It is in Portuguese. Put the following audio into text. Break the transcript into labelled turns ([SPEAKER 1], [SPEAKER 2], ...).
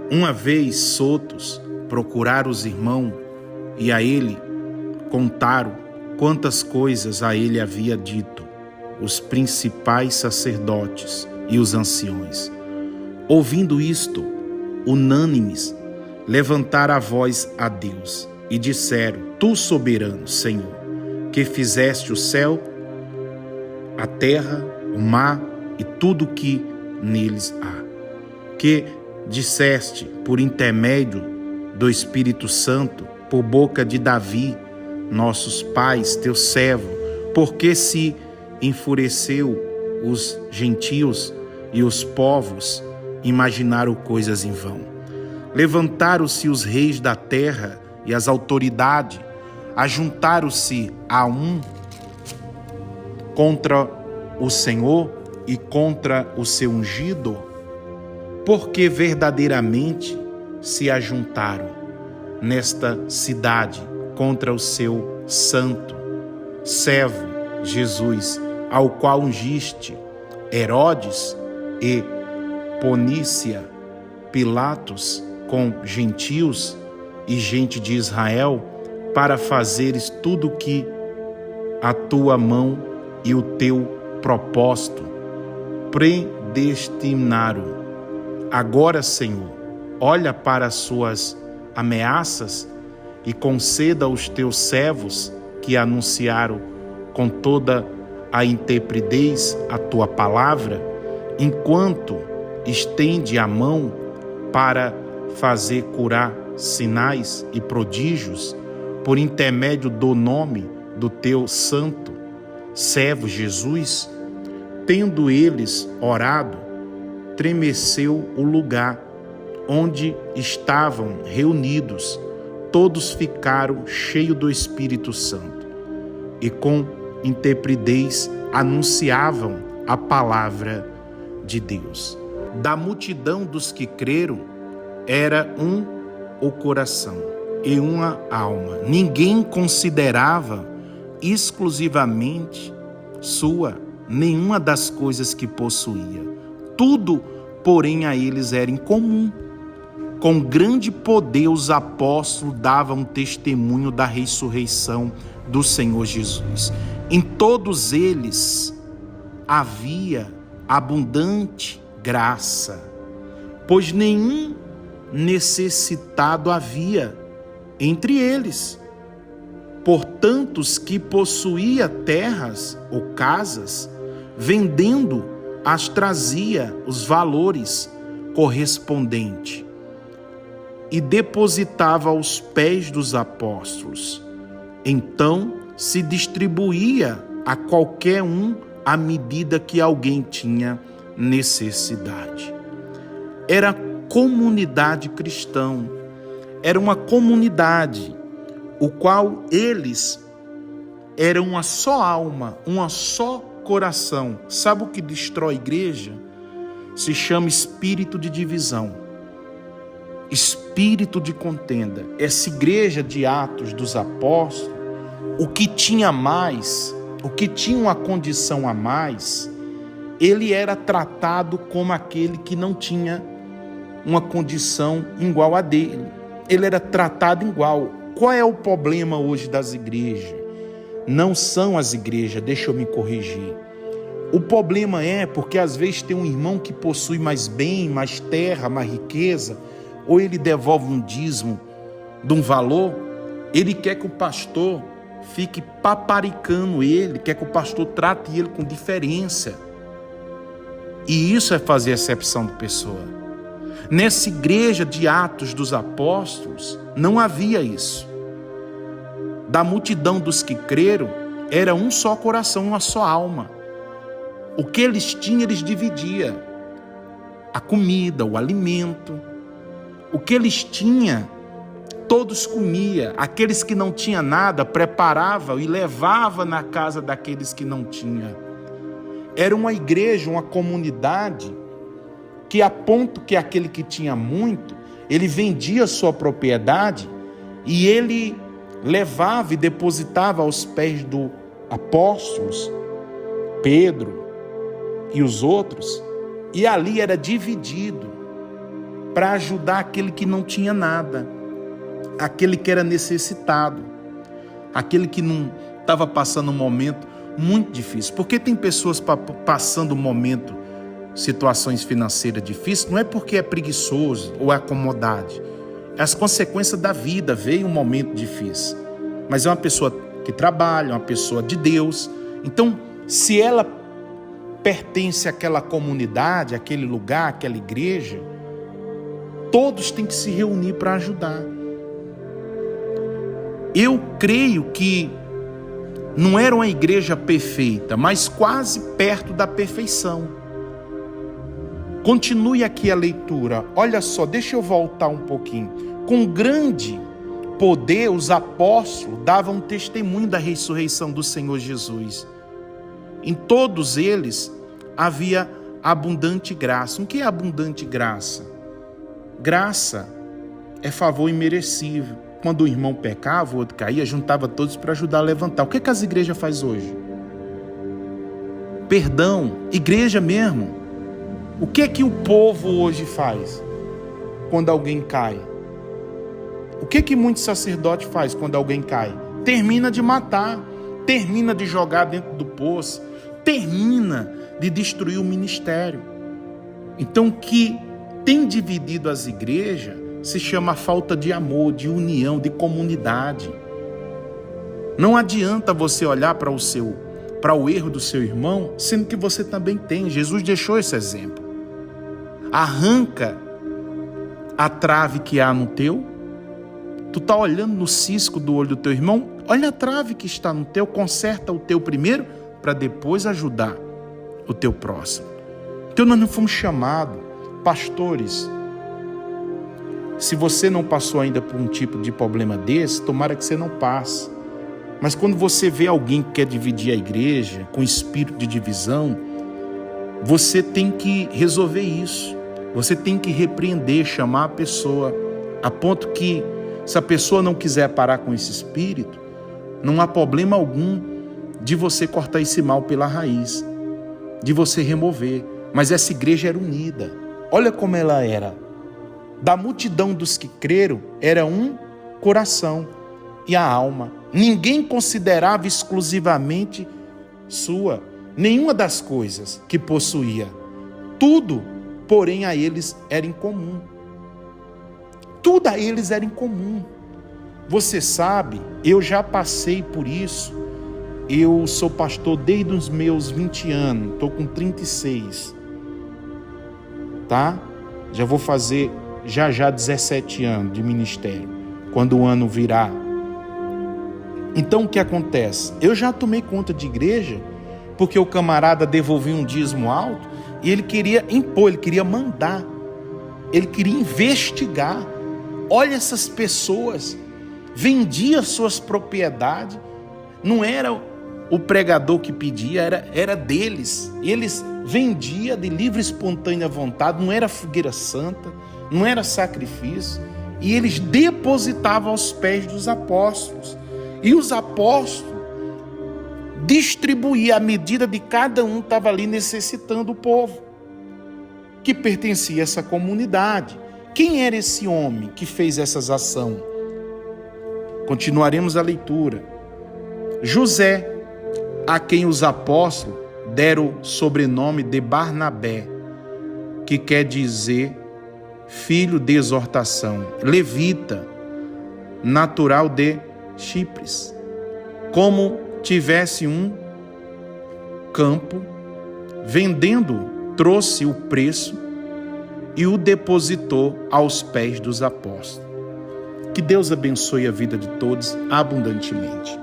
[SPEAKER 1] Uma vez soltos, procuraram os irmãos e a ele contaram quantas coisas a ele havia dito os principais sacerdotes e os anciões. Ouvindo isto, unânimes, levantaram a voz a Deus e disseram: Tu, soberano Senhor, que fizeste o céu, a terra, o mar e tudo o que neles há, que disseste por intermédio do Espírito Santo, por boca de Davi, nossos pais, teu servo, porque se enfureceu os gentios e os povos imaginaram coisas em vão. Levantaram-se os reis da terra e as autoridades, ajuntaram-se a um contra o Senhor e contra o seu ungido, porque verdadeiramente se ajuntaram nesta cidade contra o seu santo servo Jesus, ao qual ungiste Herodes e Ponícia Pilatos com gentios e gente de Israel, para fazeres tudo o que a tua mão e o teu propósito predestinaram. Agora, Senhor, olha para as suas ameaças e conceda aos teus servos que anunciaram com toda a intrepidez a tua palavra, enquanto estende a mão para fazer curar sinais e prodígios por intermédio do nome do teu santo servo Jesus. Tendo eles orado, tremeceu o lugar onde estavam reunidos. Todos ficaram cheios do Espírito Santo e com intrepidez anunciavam a palavra de Deus. Da multidão dos que creram, era o coração e uma alma. Ninguém considerava exclusivamente sua nenhuma das coisas que possuía. Tudo, porém, a eles era em comum. Com grande poder os apóstolos davam testemunho da ressurreição do Senhor Jesus. Em todos eles havia abundante graça, pois nenhum necessitado havia entre eles. Portanto, os que possuía terras ou casas, vendendo, as trazia os valores correspondentes e depositava aos pés dos apóstolos. Então se distribuía a qualquer um à medida que alguém tinha necessidade. Era comunidade cristã, era uma comunidade, o qual eles eram uma só alma, uma só coração. Sabe o que destrói a igreja? Se chama espírito de divisão, espírito de contenda. Essa igreja de Atos dos Apóstolos, o que tinha mais, o que tinha uma condição a mais, ele era tratado como aquele que não tinha uma condição igual a dele. Ele era tratado igual. Qual é o problema hoje das igrejas? Não são as igrejas, deixa eu me corrigir. O problema é porque às vezes tem um irmão que possui mais bem, mais terra, mais riqueza, ou ele devolve um dízimo de um valor, ele quer que o pastor fique paparicando ele, quer que o pastor trate ele com diferença. E isso é fazer acepção de pessoa. Nessa igreja de Atos dos Apóstolos, não havia isso. Da multidão dos que creram, era um só coração, uma só alma. O que eles tinham, eles dividiam. A comida, o alimento. O que eles tinham, todos comiam. Aqueles que não tinham nada, preparavam e levavam na casa daqueles que não tinham. Era uma igreja, uma comunidade, que a ponto que aquele que tinha muito, ele vendia sua propriedade e ele levava e depositava aos pés dos apóstolos, Pedro e os outros, e ali era dividido para ajudar aquele que não tinha nada, aquele que era necessitado, aquele que não estava passando um momento muito difícil. Porque tem pessoas passando um momento, situações financeiras difíceis, não é porque é preguiçoso ou é acomodade. É as consequências da vida, veio um momento difícil. Mas é uma pessoa que trabalha, uma pessoa de Deus. Então, se ela pertence àquela comunidade, àquele lugar, àquela igreja, todos têm que se reunir para ajudar. Eu creio que não era uma igreja perfeita, mas quase perto da perfeição. Continue aqui a leitura. Olha só, deixa eu voltar um pouquinho. Com grande poder, os apóstolos davam testemunho da ressurreição do Senhor Jesus. Em todos eles havia abundante graça. O que é abundante graça? Graça é favor imerecível. Quando um irmão pecava, o outro caía, juntava todos para ajudar a levantar. O que as igrejas fazem hoje? Perdão, igreja mesmo. O que o povo hoje faz quando alguém cai? O que muitos sacerdotes faz quando alguém cai? Termina de matar, termina de jogar dentro do poço, termina de destruir o ministério. Então, o que tem dividido as igrejas se chama falta de amor, de união, de comunidade. Não adianta você olhar para o erro do seu irmão, sendo que você também tem. Jesus deixou esse exemplo. Arranca a trave que há no teu. Tu está olhando no cisco do olho do teu irmão? Olha a trave que está no teu, conserta o teu primeiro, para depois ajudar o teu próximo. Então nós não fomos chamados, pastores. Se você não passou ainda por um tipo de problema desse, tomara que você não passe. Mas quando você vê alguém que quer dividir a igreja, com espírito de divisão, você tem que resolver isso. Você tem que repreender, chamar a pessoa, a ponto que, se a pessoa não quiser parar com esse espírito, não há problema algum de você cortar esse mal pela raiz, de você remover. Mas essa igreja era unida. Olha como ela era. Da multidão dos que creram, era um coração e a alma. Ninguém considerava exclusivamente sua nenhuma das coisas que possuía. Tudo, porém, a eles era em comum. Tudo a eles era em comum. Você sabe, eu já passei por isso. Eu sou pastor desde os meus 20 anos, estou com 36. Tá? Já vou fazer já 17 anos de ministério, quando o ano virar. Então o que acontece? Eu já tomei conta de igreja, porque o camarada devolvia um dízimo alto, e ele queria impor, ele queria mandar, ele queria investigar. Olha essas pessoas, vendia suas propriedades, não era o pregador que pedia, era deles. Eles vendiam de livre e espontânea vontade, não era fogueira santa, não era sacrifício, e eles depositavam aos pés dos apóstolos. E os apóstolos distribuíam à medida de cada um estava ali necessitando o povo, que pertencia a essa comunidade. Quem era esse homem que fez essas ações? Continuaremos a leitura. José, a quem os apóstolos deram o sobrenome de Barnabé, que quer dizer filho de exortação, levita, natural de Chipres, como tivesse um campo, vendendo, trouxe o preço e o depositou aos pés dos apóstolos. Que Deus abençoe a vida de todos abundantemente.